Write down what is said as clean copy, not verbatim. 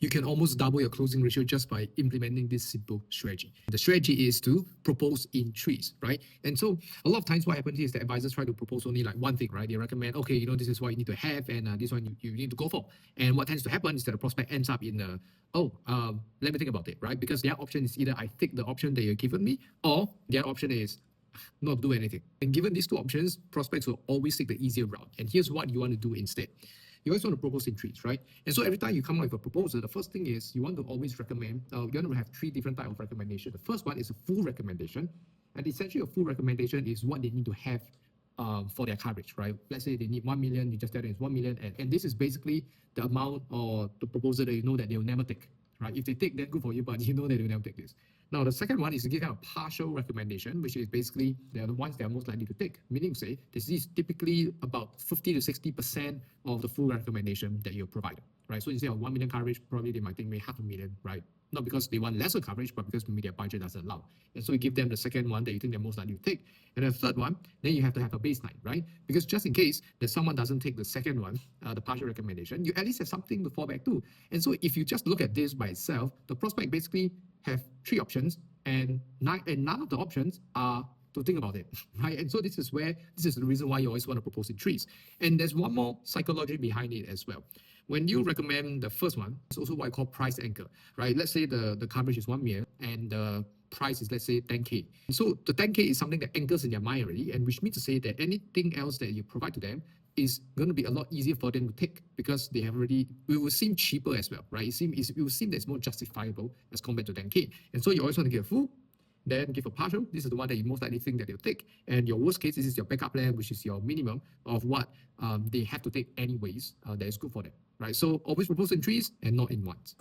you can almost double your closing ratio just by implementing this simple strategy. The strategy is to propose in threes, right? And so a lot of times what happens is the advisors try to propose only like one thing, right? They recommend, okay, this is what you need to have, and this one you need to go for. And what tends to happen is that the prospect ends up in let me think about it, right? Because their option is either I take the option that you've given me, or their option is not do anything. And given these two options, prospects will always take the easier route. And here's what you want to do instead. You always want to propose in threes, right? And so every time you come up with a proposal, the first thing is you want to always recommend, you want to have three different types of recommendation. The first one is a full recommendation. And essentially a full recommendation is what they need to have for their coverage, right? Let's say they need 1 million, you just tell them it's 1 million. And this is basically the amount or the proposal that you know that they'll never take, right? If they take, then good for you, but you know that they'll never take this. Now, the second one is to give kind of partial recommendation, which is basically they're the ones that are most likely to take. Meaning, say, this is typically about 50 to 60% of the full recommendation that you provide, right? So instead of 1 million coverage, probably they might think maybe 500,000, right? Not because they want lesser coverage, but because maybe their budget doesn't allow. And so you give them the second one that you think they're most likely to take. And the third one, then you have to have a baseline, right? Because just in case that someone doesn't take the second one, the partial recommendation, you at least have something to fall back to. And so if you just look at this by itself, the prospect basically have three options, and none of the options are to think about it, right? And so this is the reason why you always want to propose in threes. And there's one more psychology behind it as well. When you recommend the first one, it's also what I call price anchor, right? Let's say the coverage is 1 million and the price is, let's say, 10K. So the 10K is something that anchors in their mind already, and which means to say that anything else that you provide to them is going to be a lot easier for them to take because they have already, it will seem cheaper as well, right? It will seem that it's more justifiable as compared to 10K. And so you always want to give a full, then give a partial. This is the one that you most likely think that they'll take. And your worst case, this is your backup plan, which is your minimum of what they have to take anyways that is good for them, right? So always propose in threes and not in ones.